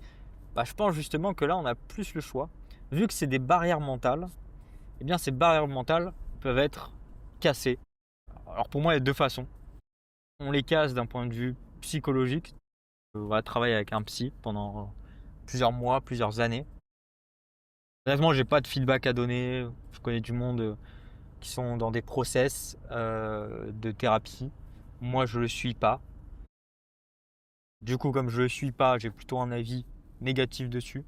A: je pense justement que là, on a plus le choix. Vu que c'est des barrières mentales, eh bien, ces barrières mentales peuvent être cassées. Alors pour moi, il y a deux façons. On les casse d'un point de vue psychologique. On va travailler avec un psy pendant plusieurs mois, plusieurs années. Honnêtement, j'ai pas de feedback à donner. Je connais du monde qui sont dans des process de thérapie. Moi, je le suis pas. Du coup, comme je le suis pas, j'ai plutôt un avis négatif dessus.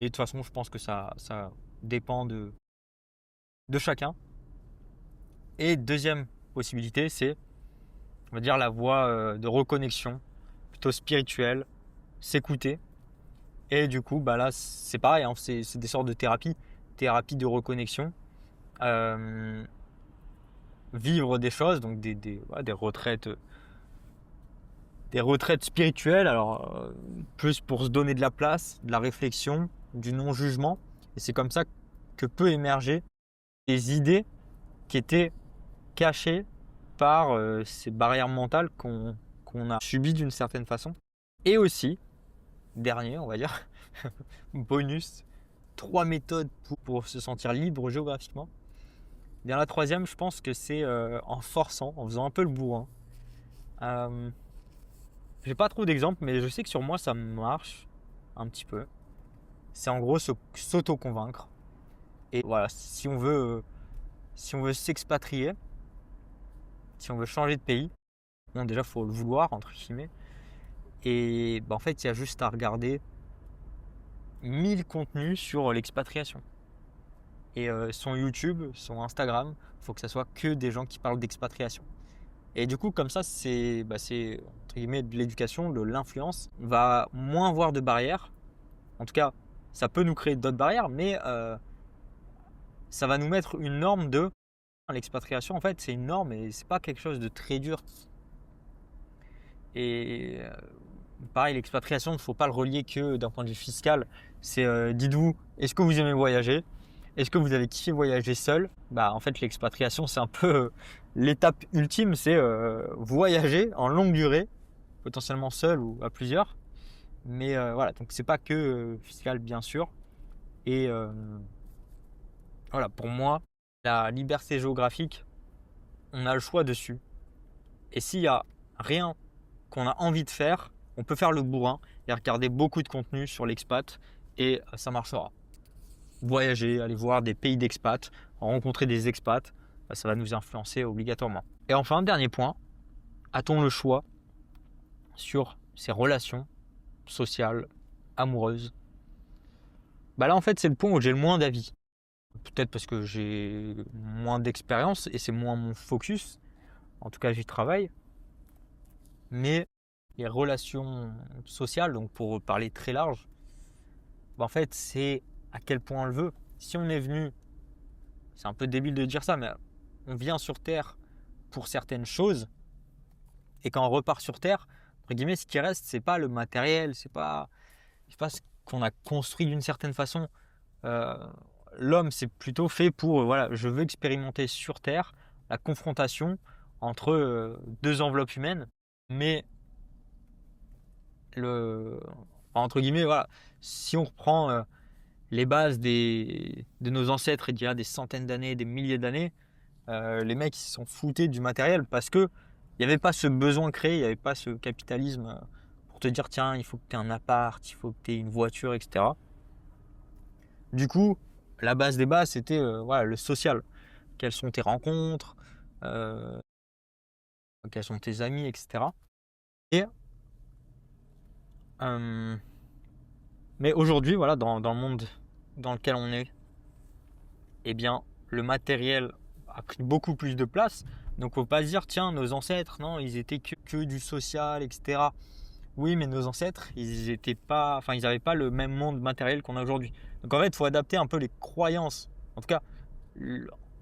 A: Et de toute façon, je pense que ça dépend de chacun. Et deuxième possibilité, c'est, on va dire, la voie de reconnexion, plutôt spirituelle, s'écouter. Et du coup, là, c'est pareil, hein, c'est des sortes de thérapie de reconnexion. Vivre des choses, donc des retraites, spirituelles, alors plus pour se donner de la place, de la réflexion, du non-jugement. Et c'est comme ça que peut émerger des idées qui étaient cachées par ces barrières mentales qu'on a subies d'une certaine façon. Et aussi, dernier, on va dire, bonus, 3 méthodes pour se sentir libre géographiquement. Bien, la troisième, je pense que c'est en forçant, en faisant un peu le bourrin. J'ai pas trop d'exemples, mais je sais que sur moi ça marche un petit peu. C'est en gros s'auto-convaincre. Et voilà, si on veut s'expatrier, si on veut changer de pays, déjà faut le vouloir entre guillemets. Et en fait, il y a juste à regarder 1000 contenus sur l'expatriation. Et son YouTube, son Instagram, il faut que ça soit que des gens qui parlent d'expatriation. Et du coup, comme ça, c'est entre guillemets de l'éducation, de l'influence. On va moins voir de barrières. En tout cas, ça peut nous créer d'autres barrières, mais ça va nous mettre une norme de l'expatriation. En fait, c'est une norme et c'est pas quelque chose de très dur. Et pareil, l'expatriation, il ne faut pas le relier que d'un point de vue fiscal. C'est dites-vous, est-ce que vous aimez voyager? Est-ce que vous avez kiffé voyager seul? En fait, l'expatriation, c'est un peu l'étape ultime, c'est voyager en longue durée, potentiellement seul ou à plusieurs. Mais voilà, donc c'est pas que fiscal, bien sûr. Et voilà, pour moi, la liberté géographique, on a le choix dessus. Et s'il y a rien qu'on a envie de faire, on peut faire le bourrin et regarder beaucoup de contenu sur l'expat et ça marchera. Voyager, aller voir des pays d'expat, rencontrer des expats, ça va nous influencer obligatoirement. Et enfin, dernier point, a-t-on le choix sur ces relations sociales, amoureuses? Là, en fait, c'est le point où j'ai le moins d'avis. Peut-être parce que j'ai moins d'expérience et c'est moins mon focus. En tout cas, j'y travaille. Mais les relations sociales, donc pour parler très large, en fait, c'est à quel point on le veut. Si on est venu, c'est un peu débile de dire ça, mais on vient sur Terre pour certaines choses et quand on repart sur Terre, entre guillemets, ce qui reste, c'est pas le matériel, c'est pas ce qu'on a construit d'une certaine façon. Euh, L'homme, c'est plutôt fait pour, voilà, je veux expérimenter sur Terre la confrontation entre deux enveloppes humaines, mais entre guillemets, voilà, si on reprend les bases de nos ancêtres, il y a des centaines d'années, des milliers d'années, les mecs ils se sont foutés du matériel parce que il n'y avait pas ce besoin créé, il n'y avait pas ce capitalisme pour te dire tiens, il faut que tu aies un appart, il faut que tu aies une voiture, etc. Du coup, la base des bases, c'était voilà, le social. Quelles sont tes rencontres, euh, quels sont tes amis, etc. Et, euh, mais aujourd'hui, voilà, dans le monde dans lequel on est, eh bien, le matériel a pris beaucoup plus de place. Donc, faut pas se dire, tiens, nos ancêtres, non, ils étaient que du social, etc. Oui, mais nos ancêtres, ils étaient pas, enfin, ils n'avaient pas le même monde matériel qu'on a aujourd'hui. Donc, en fait, il faut adapter un peu les croyances. En tout cas,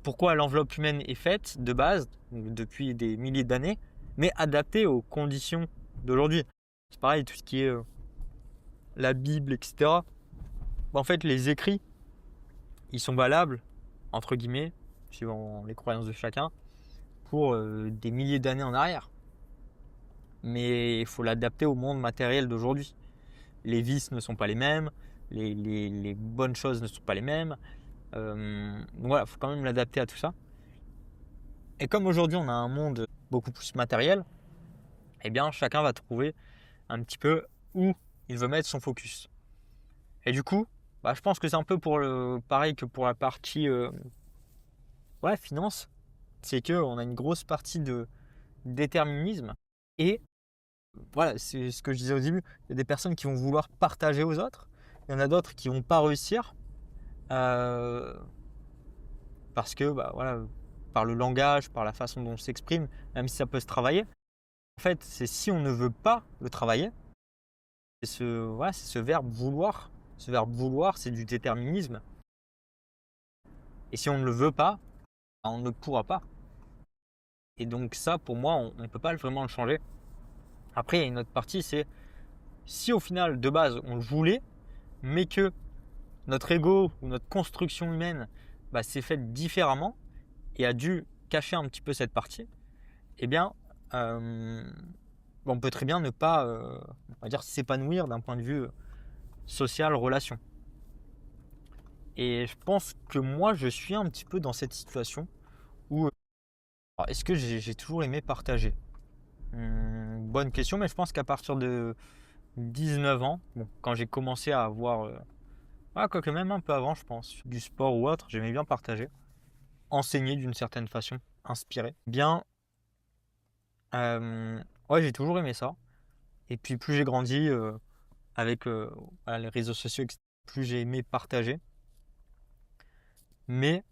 A: pourquoi l'enveloppe humaine est faite de base, depuis des milliers d'années, mais adaptée aux conditions d'aujourd'hui. C'est pareil, tout ce qui est la Bible, etc. En fait, les écrits, ils sont valables, entre guillemets, suivant les croyances de chacun, pour des milliers d'années en arrière. Mais il faut l'adapter au monde matériel d'aujourd'hui. Les vices ne sont pas les mêmes, les bonnes choses ne sont pas les mêmes. Donc voilà, il faut quand même l'adapter à tout ça. Et comme aujourd'hui on a un monde beaucoup plus matériel, eh bien chacun va trouver un petit peu où il veut mettre son focus. Et du coup, bah, je pense que c'est un peu pareil que pour la partie finance, c'est qu'on a une grosse partie de déterminisme. Et voilà, c'est ce que je disais au début, il y a des personnes qui vont vouloir partager aux autres, il y en a d'autres qui vont pas réussir euh, parce que bah, voilà, par le langage, par la façon dont on s'exprime, même si ça peut se travailler. En fait, c'est si on ne veut pas le travailler, c'est ce verbe vouloir. Ce verbe vouloir, c'est du déterminisme. Et si on ne le veut pas, on ne pourra pas. Et donc ça, pour moi, on ne peut pas vraiment le changer. Après, il y a une autre partie, c'est si au final, de base, on le voulait, mais que notre ego ou notre construction humaine s'est faite différemment et a dû cacher un petit peu cette partie, eh bien, euh, on peut très bien ne pas, on va dire, s'épanouir d'un point de vue social, relation. Et je pense que moi, je suis un petit peu dans cette situation où, est-ce que j'ai toujours aimé partager? Bonne question, mais je pense qu'à partir de 19 ans, bon, quand j'ai commencé à avoir, quoique même un peu avant, je pense, du sport ou autre, j'aimais bien partager, enseigner d'une certaine façon, inspirer. Bien, ouais, j'ai toujours aimé ça. Et puis plus j'ai grandi avec voilà, les réseaux sociaux, etc., plus j'ai aimé partager. Mais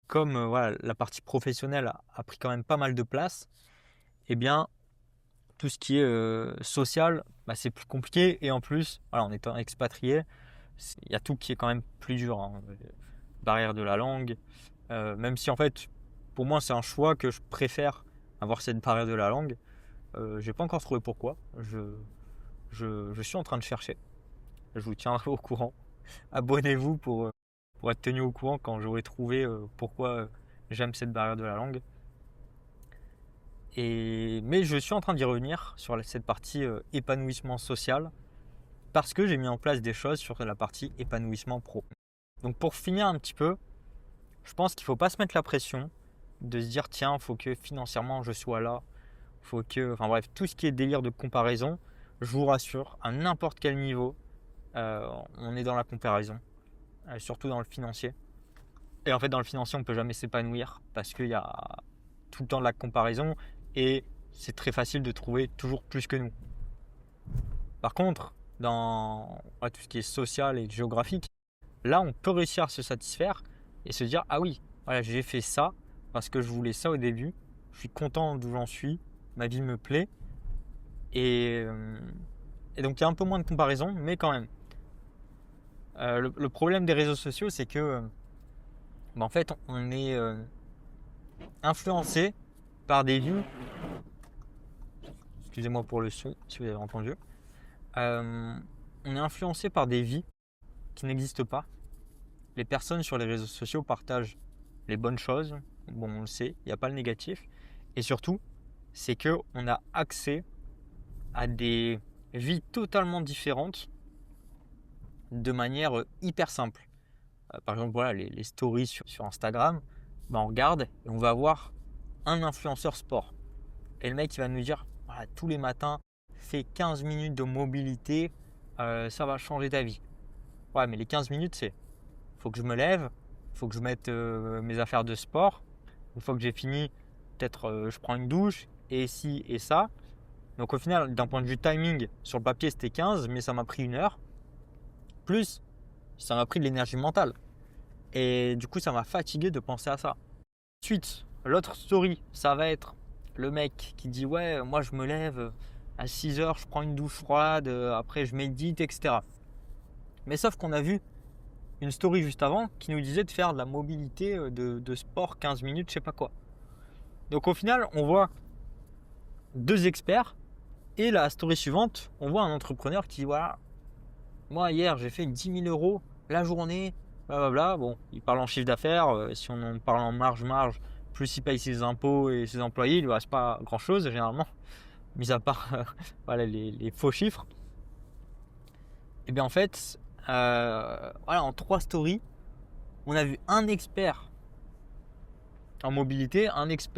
A: comme voilà, la partie professionnelle a pris quand même pas mal de place, eh bien, tout ce qui est social, c'est plus compliqué. Et en plus, voilà, en étant expatrié, il y a tout qui est quand même plus dur, hein. Barrière de la langue, même si en fait, pour moi, c'est un choix que je préfère avoir cette barrière de la langue. J'ai pas encore trouvé pourquoi. Je suis en train de chercher. Je vous tiendrai au courant. Abonnez-vous pour être tenu au courant quand j'aurai trouvé pourquoi j'aime cette barrière de la langue. Mais je suis en train d'y revenir sur cette partie épanouissement social parce que j'ai mis en place des choses sur la partie épanouissement pro. Donc pour finir un petit peu, je pense qu'il ne faut pas se mettre la pression de se dire tiens, il faut que financièrement je sois là, faut que, enfin bref, tout ce qui est délire de comparaison, je vous rassure, à n'importe quel niveau, on est dans la comparaison, surtout dans le financier. Et en fait, dans le financier, on ne peut jamais s'épanouir parce qu'il y a tout le temps de la comparaison et c'est très facile de trouver toujours plus que nous. Par contre, dans tout ce qui est social et géographique, là, on peut réussir à se satisfaire et se dire ah oui, voilà, j'ai fait ça parce que je voulais ça au début, je suis content d'où j'en suis, ma vie me plaît et, donc il y a un peu moins de comparaison, mais quand même. Le problème des réseaux sociaux, c'est que en fait, on est influencé par des vues. excusez-moi pour le son si vous avez entendu. On est influencé par des vies qui n'existent pas. Les personnes sur les réseaux sociaux partagent les bonnes choses. Bon, on le sait, il n'y a pas le négatif. Et surtout, c'est qu'on a accès à des vies totalement différentes de manière hyper simple. Par exemple, voilà, les stories sur Instagram, on regarde et on va voir un influenceur sport. Et le mec, il va nous dire, voilà, tous les matins, fais 15 minutes de mobilité, ça va changer ta vie. Ouais, mais les 15 minutes, c'est, faut que je me lève, faut que je mette mes affaires de sport. Une fois que j'ai fini, peut-être je prends une douche, et ci et ça. Donc au final, d'un point de vue timing, sur le papier, c'était 15, mais ça m'a pris 1 heure. Plus, ça m'a pris de l'énergie mentale. Et du coup, ça m'a fatigué de penser à ça. Ensuite, l'autre story, ça va être le mec qui dit ouais, moi je me lève à 6 heures, je prends une douche froide, après je médite, etc. Mais sauf qu'on a vu une story juste avant qui nous disait de faire de la mobilité, de sport 15 minutes, je sais pas quoi. Donc au final, on voit 2 experts et la story suivante, on voit un entrepreneur qui dit voilà, moi hier j'ai fait 10 000 euros la journée, blablabla. Bon, il parle en chiffre d'affaires, si on en parle en marge, plus il paye ses impôts et ses employés, il ne lui reste pas grand chose généralement, mis à part voilà, les faux chiffres. Et bien en fait, voilà, en 3 stories, on a vu un expert en mobilité, un expert